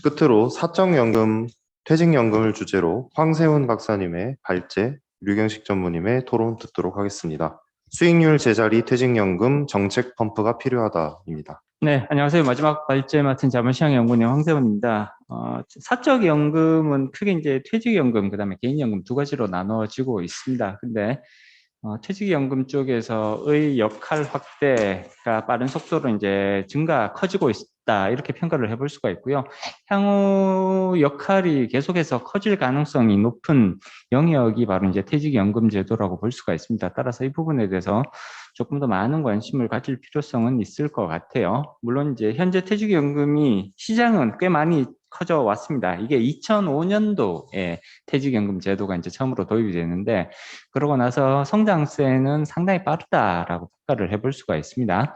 끝으로 사적연금, 퇴직연금을 주제로 황세훈 박사님의 발제, 류경식 전무님의 토론 듣도록 하겠습니다. 수익률 제자리 퇴직연금 정책 펌프가 필요하다입니다. 네, 안녕하세요. 마지막 발제 맡은 자본시장 연구원의 황세훈입니다. 사적연금은 크게 이제 퇴직연금, 그다음에 개인연금 두 가지로 나눠지고 있습니다. 근데 퇴직연금 쪽에서의 역할 확대가 빠른 속도로 이제 커지고 있다, 이렇게 평가를 해볼 수가 있고요. 향후 역할이 계속해서 커질 가능성이 높은 영역이 바로 이제 퇴직연금 제도라고 볼 수가 있습니다. 따라서 이 부분에 대해서 조금 더 많은 관심을 가질 필요성은 있을 것 같아요. 물론 이제 현재 퇴직연금이 시장은 꽤 많이 커져 왔습니다. 이게 2005년도에 퇴직연금 제도가 이제 처음으로 도입이 되는데, 그러고 나서 성장세는 상당히 빠르다라고 평가를 해볼 수가 있습니다.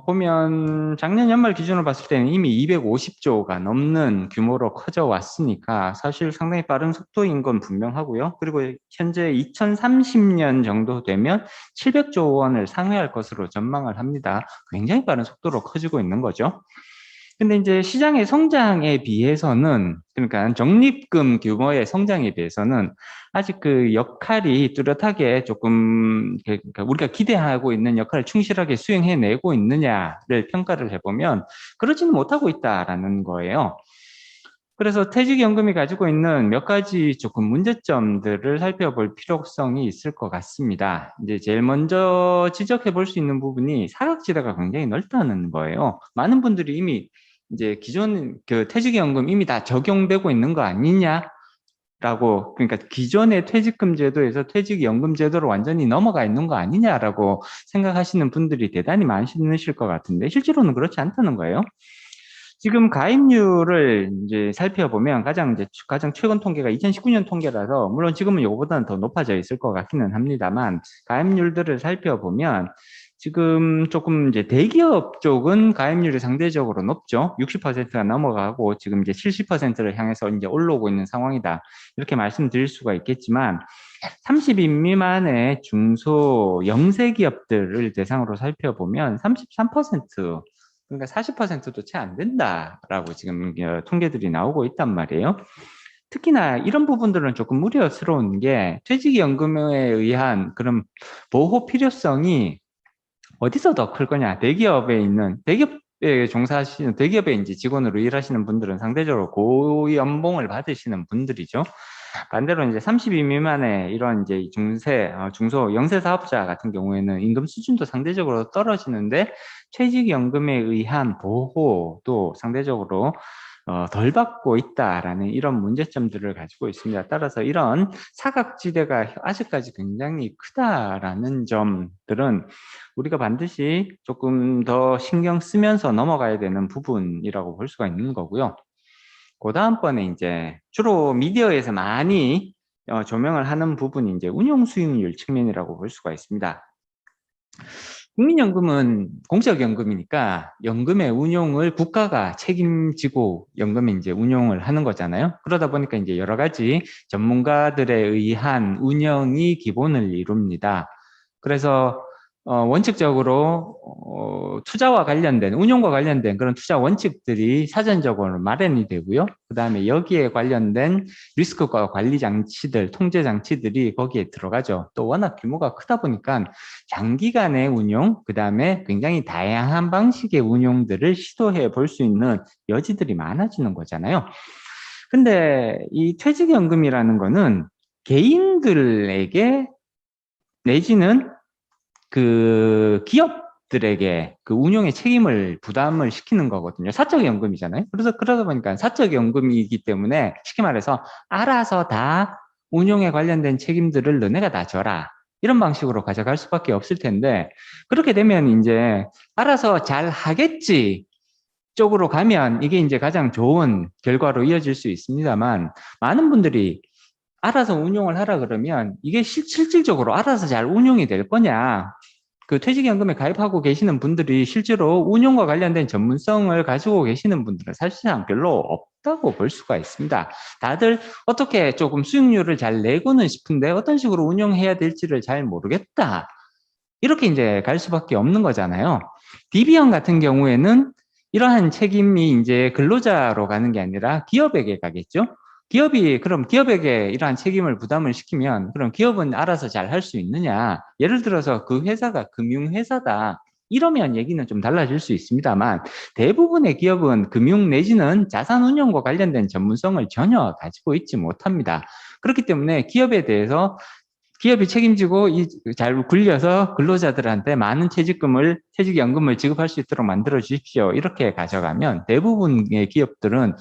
보면 작년 연말 기준으로 봤을 때는 이미 250조가 넘는 규모로 커져 왔으니까 사실 상당히 빠른 속도인 건 분명하고요. 그리고 현재 2030년 정도 되면 700조 원을 상회할 것으로 전망을 합니다. 굉장히 빠른 속도로 커지고 있는 거죠. 근데 이제 시장의 성장에 비해서는, 그러니까 적립금 규모의 성장에 비해서는 아직 그 역할이 뚜렷하게 조금, 그러니까 우리가 기대하고 있는 역할을 충실하게 수행해내고 있느냐를 평가를 해보면 그러지는 못하고 있다라는 거예요. 그래서 퇴직연금이 가지고 있는 몇 가지 조금 문제점들을 살펴볼 필요성이 있을 것 같습니다. 이제 제일 먼저 지적해 볼 수 있는 부분이 사각지대가 굉장히 넓다는 거예요. 많은 분들이 이미 이제 기존 그 퇴직연금 이미 다 적용되고 있는 거 아니냐? 라고, 그러니까 기존의 퇴직금 제도에서 퇴직연금 제도로 완전히 넘어가 있는 거 아니냐라고 생각하시는 분들이 대단히 많으실 것 같은데, 실제로는 그렇지 않다는 거예요. 지금 가입률을 이제 살펴보면 가장 최근 통계가 2019년 통계라서, 물론 지금은 이거보다는 더 높아져 있을 것 같기는 합니다만, 가입률들을 살펴보면 지금 조금 이제 대기업 쪽은 가입률이 상대적으로 높죠. 60%가 넘어가고 지금 이제 70%를 향해서 이제 올라오고 있는 상황이다, 이렇게 말씀드릴 수가 있겠지만, 30인 미만의 중소 영세 기업들을 대상으로 살펴보면 33%, 그러니까 40%도 채 안 된다라고 지금 통계들이 나오고 있단 말이에요. 특히나 이런 부분들은 조금 우려스러운 게, 퇴직연금에 의한 그런 보호 필요성이 어디서 더 클 거냐. 대기업에 종사하시는, 대기업에 이제 직원으로 일하시는 분들은 상대적으로 고연봉을 받으시는 분들이죠. 반대로 이제 30인 미만의 이런 이제 중소 영세 사업자 같은 경우에는 임금 수준도 상대적으로 떨어지는데 퇴직연금에 의한 보호도 상대적으로 덜 받고 있다라는 이런 문제점들을 가지고 있습니다. 따라서 이런 사각지대가 아직까지 굉장히 크다라는 점들은 우리가 반드시 조금 더 신경 쓰면서 넘어가야 되는 부분이라고 볼 수가 있는 거고요. 그 다음번에 이제 주로 미디어에서 많이 조명을 하는 부분이 이제 운용 수익률 측면이라고 볼 수가 있습니다. 국민연금은 공적연금이니까 연금의 운용을 국가가 책임지고 연금에 이제 운용을 하는 거잖아요. 그러다 보니까 이제 여러 가지 전문가들에 의한 운영이 기본을 이룹니다. 그래서 원칙적으로 투자와 관련된, 운용과 관련된 그런 투자 원칙들이 사전적으로 마련이 되고요. 그 다음에 여기에 관련된 리스크과 관리 장치들, 통제 장치들이 거기에 들어가죠. 또 워낙 규모가 크다 보니까 장기간의 운용, 그 다음에 굉장히 다양한 방식의 운용들을 시도해 볼 수 있는 여지들이 많아지는 거잖아요. 근데 이 퇴직연금이라는 거는 개인들에게 내지는 그 기업들에게 그 운용의 책임을 부담을 시키는 거거든요. 사적연금이잖아요. 그래서 그러다 보니까 사적연금이기 때문에 쉽게 말해서 알아서 다 운용에 관련된 책임들을 너네가 다 져라, 이런 방식으로 가져갈 수밖에 없을 텐데, 그렇게 되면 이제 알아서 잘 하겠지 쪽으로 가면 이게 이제 가장 좋은 결과로 이어질 수 있습니다만, 많은 분들이 알아서 운용을 하라 그러면 이게 실질적으로 알아서 잘 운용이 될 거냐, 그 퇴직연금에 가입하고 계시는 분들이 실제로 운용과 관련된 전문성을 가지고 계시는 분들은 사실상 별로 없다고 볼 수가 있습니다. 다들 어떻게 조금 수익률을 잘 내고는 싶은데 어떤 식으로 운용해야 될지를 잘 모르겠다, 이렇게 이제 갈 수밖에 없는 거잖아요. DB형 같은 경우에는 이러한 책임이 이제 근로자로 가는 게 아니라 기업에게 가겠죠. 그럼 기업에게 이러한 책임을 부담을 시키면 그럼 기업은 알아서 잘 할 수 있느냐? 예를 들어서 그 회사가 금융회사다. 이러면 얘기는 좀 달라질 수 있습니다만 대부분의 기업은 금융 내지는 자산 운용과 관련된 전문성을 전혀 가지고 있지 못합니다. 그렇기 때문에 기업에 대해서 기업이 책임지고 잘 굴려서 근로자들한테 많은 퇴직연금을 지급할 수 있도록 만들어 주십시오. 이렇게 가져가면 대부분의 기업들은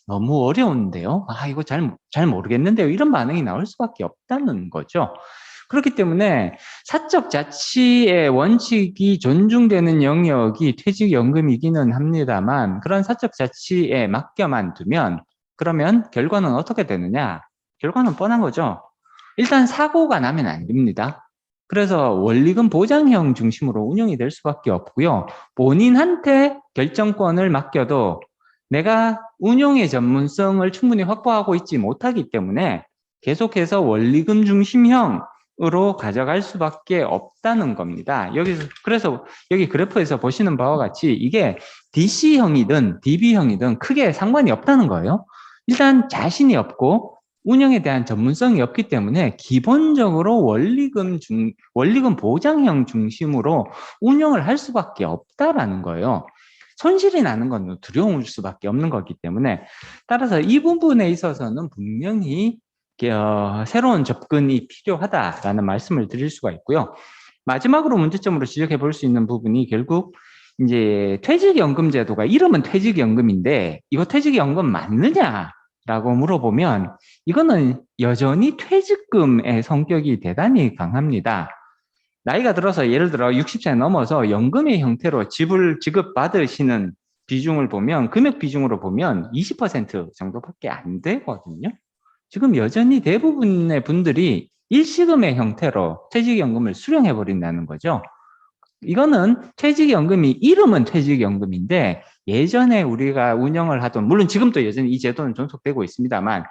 너무 어려운데요. 이거 잘 모르겠는데요. 이런 반응이 나올 수밖에 없다는 거죠. 그렇기 때문에 사적 자치의 원칙이 존중되는 영역이 퇴직연금이기는 합니다만 그런 사적 자치에 맡겨만 두면 그러면 결과는 어떻게 되느냐? 결과는 뻔한 거죠. 일단 사고가 나면 안 됩니다. 그래서 원리금 보장형 중심으로 운영이 될 수밖에 없고요. 본인한테 결정권을 맡겨도 내가 운용의 전문성을 충분히 확보하고 있지 못하기 때문에 계속해서 원리금 중심형으로 가져갈 수밖에 없다는 겁니다. 그래서 여기 그래프에서 보시는 바와 같이 이게 DC형이든 DB형이든 크게 상관이 없다는 거예요. 일단 자신이 없고 운영에 대한 전문성이 없기 때문에 기본적으로 원리금 보장형 중심으로 운영을 할 수밖에 없다라는 거예요. 손실이 나는 건 두려울 수밖에 없는 거기 때문에 따라서 이 부분에 있어서는 분명히 새로운 접근이 필요하다라는 말씀을 드릴 수가 있고요. 마지막으로 문제점으로 지적해 볼 수 있는 부분이 결국 이제 퇴직연금 제도가 이름은 퇴직연금인데 이거 퇴직연금 맞느냐? 라고 물어보면 이거는 여전히 퇴직금의 성격이 대단히 강합니다. 나이가 들어서 예를 들어 60세 넘어서 연금의 형태로 지급받으시는 비중을 보면 금액 비중으로 보면 20% 정도밖에 안 되거든요. 지금 여전히 대부분의 분들이 일시금의 형태로 퇴직연금을 수령해 버린다는 거죠. 이거는 퇴직연금이 이름은 퇴직연금인데 예전에 우리가 운영을 하던 물론 지금도 여전히 이 제도는 존속되고 있습니다만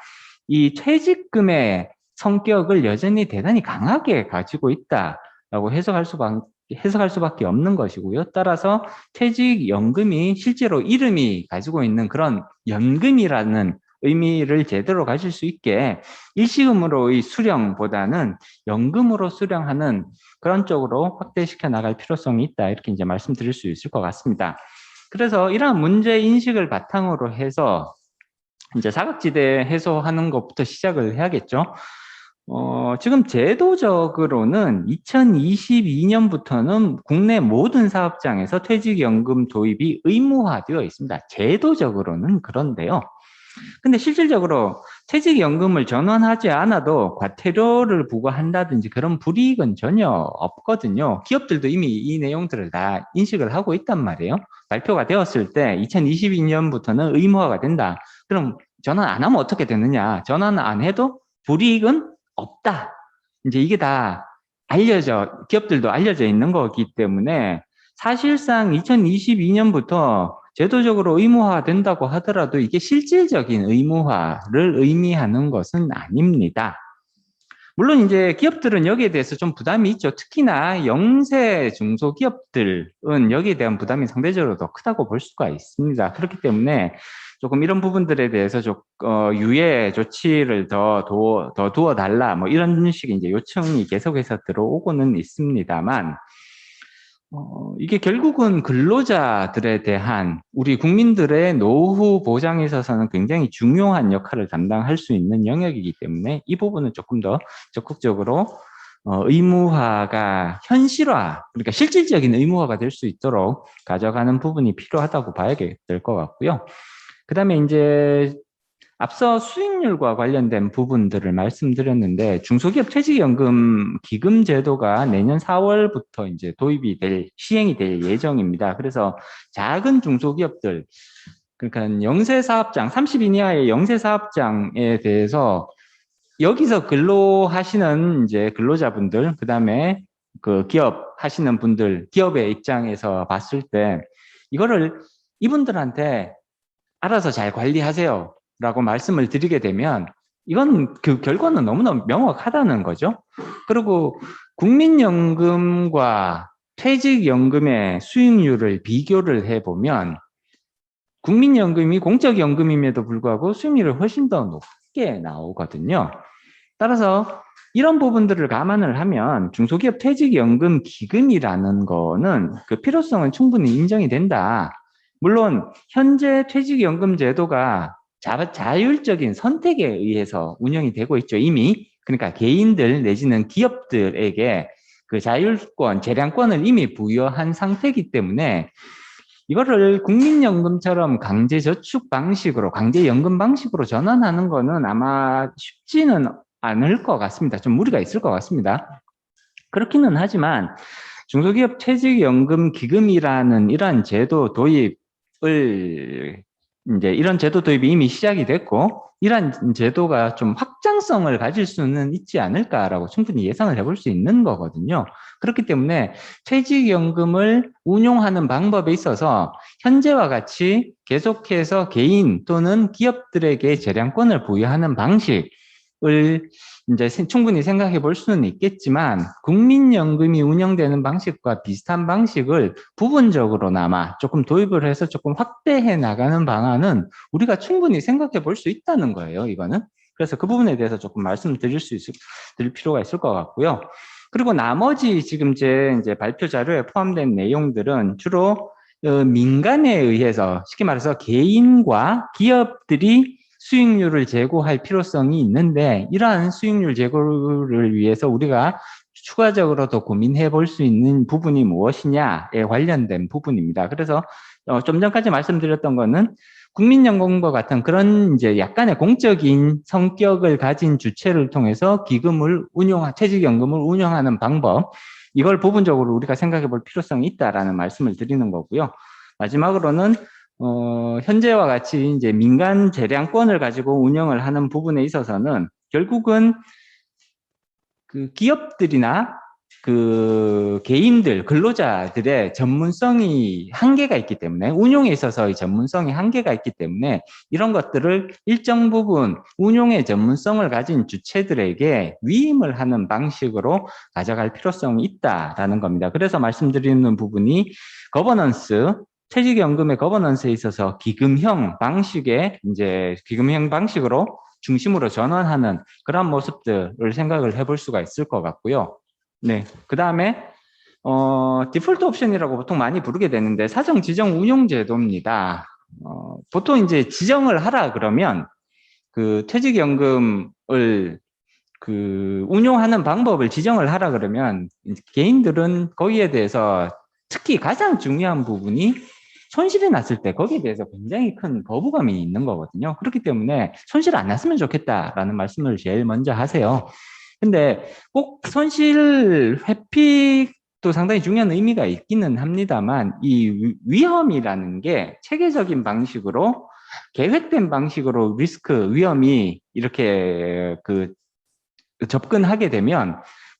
이 퇴직금의 성격을 여전히 대단히 강하게 가지고 있다라고 해석할 수밖에 없는 것이고요. 따라서 퇴직연금이 실제로 이름이 가지고 있는 그런 연금이라는 의미를 제대로 가질 수 있게 일시금으로의 수령보다는 연금으로 수령하는 그런 쪽으로 확대시켜 나갈 필요성이 있다. 이렇게 이제 말씀드릴 수 있을 것 같습니다. 그래서 이러한 문제 인식을 바탕으로 해서 이제 사각지대 해소하는 것부터 시작을 해야겠죠. 지금 제도적으로는 2022년부터는 국내 모든 사업장에서 퇴직연금 도입이 의무화되어 있습니다. 제도적으로는 그런데요. 근데 실질적으로 퇴직연금을 전환하지 않아도 과태료를 부과한다든지 그런 불이익은 전혀 없거든요. 기업들도 이미 이 내용들을 다 인식을 하고 있단 말이에요. 발표가 되었을 때 2022년부터는 의무화가 된다. 그럼 전환 안 하면 어떻게 되느냐? 전환 안 해도 불이익은 없다. 이제 이게 다 기업들도 알려져 있는 거기 때문에 사실상 2022년부터 제도적으로 의무화된다고 하더라도 이게 실질적인 의무화를 의미하는 것은 아닙니다. 물론 이제 기업들은 여기에 대해서 좀 부담이 있죠. 특히나 영세 중소기업들은 여기에 대한 부담이 상대적으로 더 크다고 볼 수가 있습니다. 그렇기 때문에 조금 이런 부분들에 대해서 유예 조치를 더 두어달라 뭐 이런 식의 이제 요청이 계속해서 들어오고는 있습니다만 이게 결국은 근로자들에 대한 우리 국민들의 노후 보장에 있어서는 굉장히 중요한 역할을 담당할 수 있는 영역이기 때문에 이 부분은 조금 더 적극적으로 의무화가 그러니까 실질적인 의무화가 될 수 있도록 가져가는 부분이 필요하다고 봐야 될 것 같고요. 그 다음에 이제 앞서 수익률과 관련된 부분들을 말씀드렸는데 중소기업 퇴직연금 기금 제도가 내년 4월부터 이제 시행이 될 예정입니다. 그래서 작은 중소기업들, 그러니까 영세 사업장, 30인 이하의 영세 사업장에 대해서 여기서 근로하시는 이제 근로자분들, 그 다음에 그 기업 하시는 분들, 기업의 입장에서 봤을 때 이거를 이분들한테 알아서 잘 관리하세요. 라고 말씀을 드리게 되면 이건 그 결과는 너무나 명확하다는 거죠. 그리고 국민연금과 퇴직연금의 수익률을 비교를 해보면 국민연금이 공적연금임에도 불구하고 수익률이 훨씬 더 높게 나오거든요. 따라서 이런 부분들을 감안을 하면 중소기업 퇴직연금 기금이라는 거는 그 필요성은 충분히 인정이 된다. 물론 현재 퇴직연금 제도가 자율적인 선택에 의해서 운영이 되고 있죠. 이미 그러니까 개인들 내지는 기업들에게 그 자율권, 재량권을 이미 부여한 상태이기 때문에 이거를 국민연금처럼 강제저축 방식으로, 강제연금 방식으로 전환하는 거는 아마 쉽지는 않을 것 같습니다. 좀 무리가 있을 것 같습니다. 그렇기는 하지만 중소기업 퇴직연금 기금이라는 이런 제도 도입이 이미 시작이 됐고, 이런 제도가 좀 확장성을 가질 수는 있지 않을까라고 충분히 예상을 해볼 수 있는 거거든요. 그렇기 때문에 퇴직연금을 운용하는 방법에 있어서 현재와 같이 계속해서 개인 또는 기업들에게 재량권을 부여하는 방식을 이제 충분히 생각해 볼 수는 있겠지만, 국민연금이 운영되는 방식과 비슷한 방식을 부분적으로나마 조금 도입을 해서 조금 확대해 나가는 방안은 우리가 충분히 생각해 볼 수 있다는 거예요, 이거는. 그래서 그 부분에 대해서 조금 드릴 필요가 있을 것 같고요. 그리고 나머지 지금 이제 발표 자료에 포함된 내용들은 주로 민간에 의해서, 쉽게 말해서 개인과 기업들이 수익률을 제고할 필요성이 있는데, 이러한 수익률 제고를 위해서 우리가 추가적으로 더 고민해 볼 수 있는 부분이 무엇이냐에 관련된 부분입니다. 그래서 좀 전까지 말씀드렸던 거는 국민연금과 같은 그런 이제 약간의 공적인 성격을 가진 주체를 통해서 퇴직연금을 운영하는 방법, 이걸 부분적으로 우리가 생각해 볼 필요성이 있다라는 말씀을 드리는 거고요. 마지막으로는 현재와 같이 이제 민간 재량권을 가지고 운영을 하는 부분에 있어서는 결국은 그 기업들이나 그 개인들, 근로자들의 전문성이 한계가 있기 때문에, 운용에 있어서의 전문성이 한계가 있기 때문에 이런 것들을 일정 부분 운용의 전문성을 가진 주체들에게 위임을 하는 방식으로 가져갈 필요성이 있다라는 겁니다. 그래서 말씀드리는 부분이 퇴직연금의 거버넌스에 있어서 기금형 방식으로 중심으로 전환하는 그런 모습들을 생각을 해볼 수가 있을 것 같고요. 네, 그 다음에 디폴트 옵션이라고 보통 많이 부르게 되는데 사정 지정 운용 제도입니다. 보통 이제 지정을 하라 그러면 그 퇴직연금을 그 운용하는 방법을 지정을 하라 그러면 개인들은 거기에 대해서 특히 가장 중요한 부분이 손실이 났을 때 거기에 대해서 굉장히 큰 거부감이 있는 거거든요. 그렇기 때문에 손실 안 났으면 좋겠다라는 말씀을 제일 먼저 하세요. 근데 꼭 손실 회피도 상당히 중요한 의미가 있기는 합니다만, 이 위험이라는 게 체계적인 방식으로, 계획된 방식으로 위험이 이렇게 접근하게 되면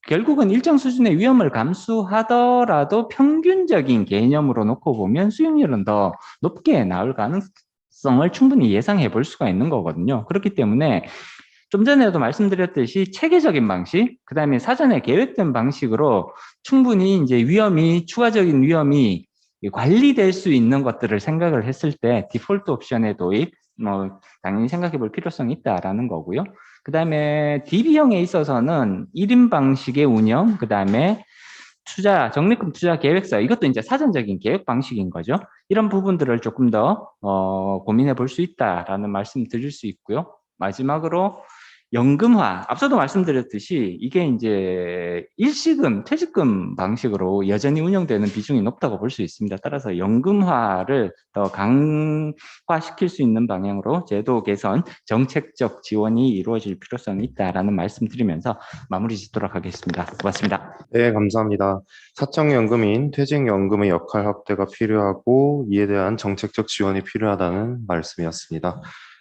결국은 일정 수준의 위험을 감수하더라도 평균적인 개념으로 놓고 보면 수익률은 더 높게 나올 가능성을 충분히 예상해 볼 수가 있는 거거든요. 그렇기 때문에 좀 전에도 말씀드렸듯이 체계적인 방식, 그 다음에 사전에 계획된 방식으로 충분히 이제 추가적인 위험이 관리될 수 있는 것들을 생각을 했을 때 디폴트 옵션의 도입, 당연히 생각해 볼 필요성이 있다라는 거고요. 그 다음에 DB형에 있어서는 1인 방식의 운영, 그 다음에 적립금 투자 계획서, 이것도 이제 사전적인 계획 방식인 거죠. 이런 부분들을 조금 더 고민해 볼 수 있다라는 말씀 드릴 수 있고요. 마지막으로 연금화, 앞서도 말씀드렸듯이 이게 이제 일시금, 퇴직금 방식으로 여전히 운영되는 비중이 높다고 볼 수 있습니다. 따라서 연금화를 더 강화시킬 수 있는 방향으로 제도 개선, 정책적 지원이 이루어질 필요성이 있다라는 말씀 드리면서 마무리 짓도록 하겠습니다. 고맙습니다. 네, 감사합니다. 사적연금인 퇴직연금의 역할 확대가 필요하고 이에 대한 정책적 지원이 필요하다는 말씀이었습니다.